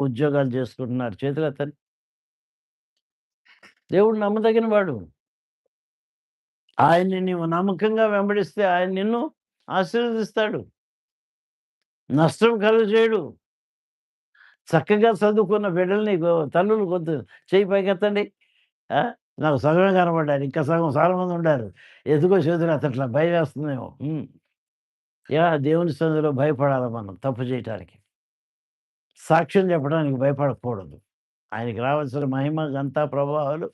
ఉద్యోగాలు చేసుకుంటున్నారు. చేతులెత్తండి. దేవుడు నమ్మదగిన వాడు. ఆయన్ని నీవు నమ్మకంగా వెంబడిస్తే ఆయన నిన్ను ఆశీర్వదిస్తాడు. నష్టం కలుగజేయడు. చక్కగా చదువుకున్న బిడ్డల్ని తల్లులు చెయ్యి పైకెత్తండి. ఆ! నాకు సగమే కనపడ్డారు. ఇంకా సగం చాలా మందుండారు. ఎందుకో చేతులెత్తట్లా భయమేస్తుందేమో. దేవుని సన్నిధిలో భయపడాలి మనం తప్పు చేయటానికి. సాక్ష్యం చెప్పడానికి భయపడకూడదు. ఆయనకి రావాల్సిన మహిమ, ఘనత, ప్రభావాలు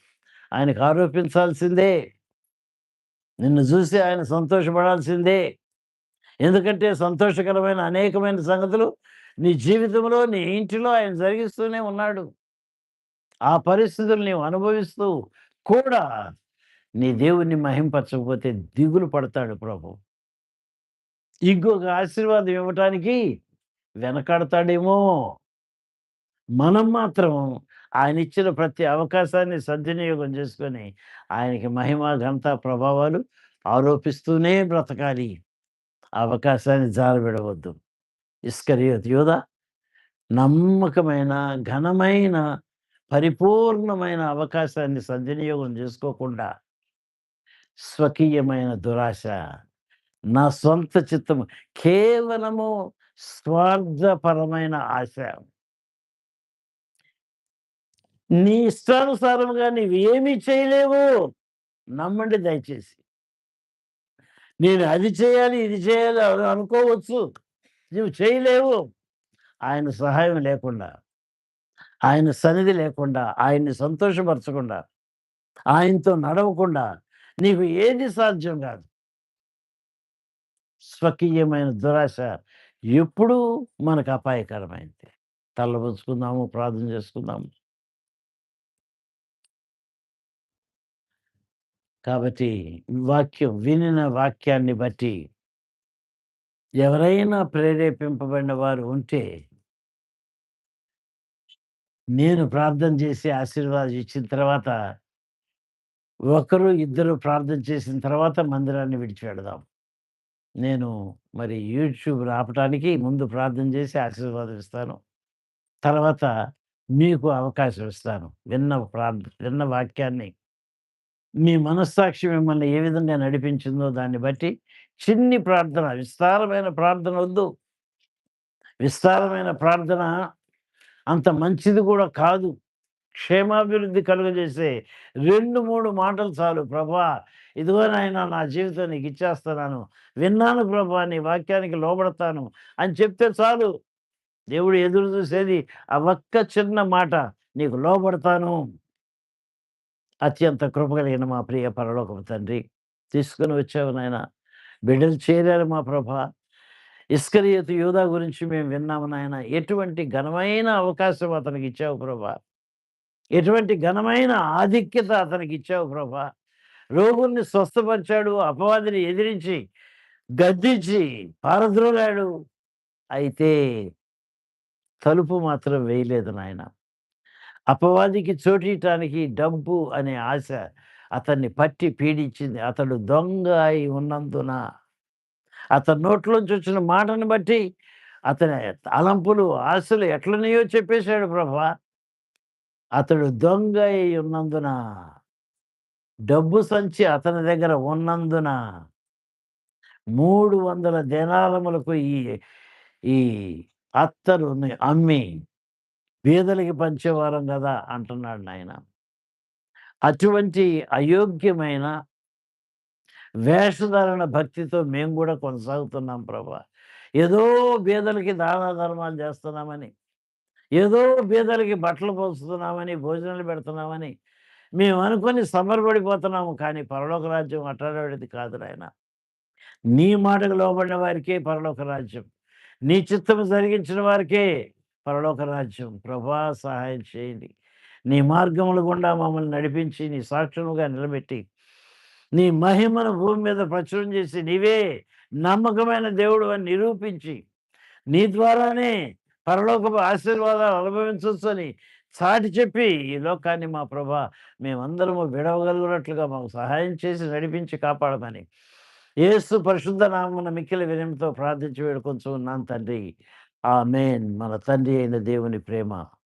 ఆయనకు ఆరోపించాల్సిందే. నిన్ను చూసి ఆయన సంతోషపడాల్సిందే. ఎందుకంటే సంతోషకరమైన అనేకమైన సంగతులు నీ జీవితంలో, నీ ఇంటిలో ఆయన జరిగిస్తూనే ఉన్నాడు. ఆ పరిస్థితులు నీవు అనుభవిస్తూ కూడా నీ దేవుణ్ణి మహింపరచకపోతే దిగులు పడతాడు ప్రభువు. ఇంకొక ఆశీర్వాదం ఇవ్వటానికి వెనకాడతాడేమో! మనం మాత్రం ఆయనిచ్చిన ప్రతి అవకాశాన్ని సద్వినియోగం చేసుకొని, ఆయనకి మహిమ, ఘనత, ప్రభావాలు ఆరోపిస్తూనే బ్రతకాలి. ఆ అవకాశాన్ని జారవిడవద్దు. ఇస్కరియోతు యూదా నమ్మకమైన, ఘనమైన, పరిపూర్ణమైన అవకాశాన్ని సద్వినియోగం చేసుకోకుండా, స్వకీయమైన దురాశ, నా సొంత చిత్తము, కేవలము స్వార్థపరమైన ఆశ. నీ ఇష్టానుసారముగా నీవేమీ చేయలేవు. నమ్మండి దయచేసి. నేను అది చేయాలి, ఇది చేయాలి అని అనుకోవచ్చు. నువ్వు చేయలేవు. ఆయన సహాయం లేకుండా, ఆయన సన్నిధి లేకుండా, ఆయన్ని సంతోషపరచకుండా, ఆయనతో నడవకుండా నీకు ఏది సాధ్యం కాదు. స్వకీయమైన దురాశ ఎప్పుడూ మనకు అపాయకరమైంది. తలవంచుకుందాము, ప్రార్థన చేసుకుందాము. కాబట్టి వినిన వాక్యాన్ని బట్టి ఎవరైనా ప్రేరేపింపబడిన వారు ఉంటే, నేను ప్రార్థన చేసి ఆశీర్వాదం ఇచ్చిన తర్వాత, ఒకరు, ఇద్దరు ప్రార్థన చేసిన తర్వాత మందిరాన్ని విడిచి వెళదాం. నేను మరి యూట్యూబ్ ఆపటానికి ముందు ప్రార్థన చేసి ఆశీర్వాదం ఇస్తాను. తర్వాత మీకు అవకాశం ఇస్తాను. విన్న వాక్యాన్ని మీ మనస్సాక్షి మిమ్మల్ని ఏ విధంగా నడిపించిందో దాన్ని బట్టి చిన్ని ప్రార్థన, విస్తారమైన ప్రార్థన వద్దు. విస్తారమైన ప్రార్థన అంత మంచిది కూడా కాదు. క్షేమాభివృద్ధి కలుగజేసే 2, 3 మాటలు చాలు. ప్రభా! ఇదిగో నాయనా నా జీవితం నీకిచ్చేస్తున్నాను. విన్నాను ప్రభా! నీ వాక్యానికి లోబడతాను అని చెప్తే చాలు. దేవుడు ఎదురు చూసేది ఆ ఒక్క చిన్న మాట. నీకు లోబడతాను. అత్యంత కృప కలిగిన మా ప్రియ పరలోకపు తండ్రి, తీసుకొని వచ్చావు నాయనా. బిడ్డలు చేరారు మా ప్రభా! ఇస్కరియోతు యూదా గురించి మేము విన్నాము నాయన. ఎటువంటి ఘనమైన అవకాశం అతనికిచ్చావు ప్రభా! ఎటువంటి ఘనమైన ఆధిక్యత అతనికిచ్చావు ప్రభా! రోగుల్ని స్వస్థపరిచాడు. అపవాదిని ఎదిరించి, గద్దించి పారద్రోలాడు. అయితే తలుపు మాత్రం వేయలేదు నాయన. అపవాదికి చోటీయటానికి డబ్బు అనే ఆశ అతన్ని పట్టి పీడించింది. అతడు దొంగ అయి ఉన్నందున, అతని నోట్లోంచి వచ్చిన మాటను బట్టి అతని తలంపులు, ఆశలు ఎట్లనయో చెప్పేశాడు ప్రభా! అతడు దొంగ అయి ఉన్నందున, డబ్బు సంచి అతని దగ్గర ఉన్నందున 300 దేనారములకు ఈ ఈ అత్తరుని అమ్మి బీదలకి పంచేవారం గదా! అంటున్నాడు నాయన. అటువంటి అయోగ్యమైన వేషధారణ భక్తితో మేము గూడా కొనసాగుతున్నాం ప్రభా! ఏదో బీదలకి దాన ధర్మాలు చేస్తున్నామని, ఏదో బీదలకి బట్టలు పంచుతున్నామని, భోజనాలు పెడుతున్నామని మేము అనుకోని సంబరపడిపోతున్నాము. కానీ పరలోక రాజ్యం అట్టాడేది కాదు నాయన. నీ మాటకు లోబడిన వారికే పరలోక రాజ్యం. నీ చిత్తము జరిగించిన వారికే పరలోక రాజ్యం. ప్రభా సహాయం చేయండి. నీ మార్గముల గుండా మమ్మల్ని నడిపించి, నీ సాక్షులుగా నిలబెట్టి, నీ మహిమను భూమి మీద ప్రచురం చేసి, నీవే నమ్మకమైన దేవుడు అని నిరూపించి, నీ ద్వారానే పరలోకపు ఆశీర్వాదాలు అనుభవించొచ్చని చాటి చెప్పి, ఈ లోకాన్ని మా ప్రభా మేమందరము విడవగలిగినట్లుగా మాకు సహాయం చేసి నడిపించి కాపాడమని యేసు పరిశుద్ధ నామమున మిక్కిలి వినయంతో ప్రార్థించి వేడుకొంచు ఉన్నాను తండ్రి. ఆమేన్. మన తండ్రి అయిన దేవుని ప్రేమ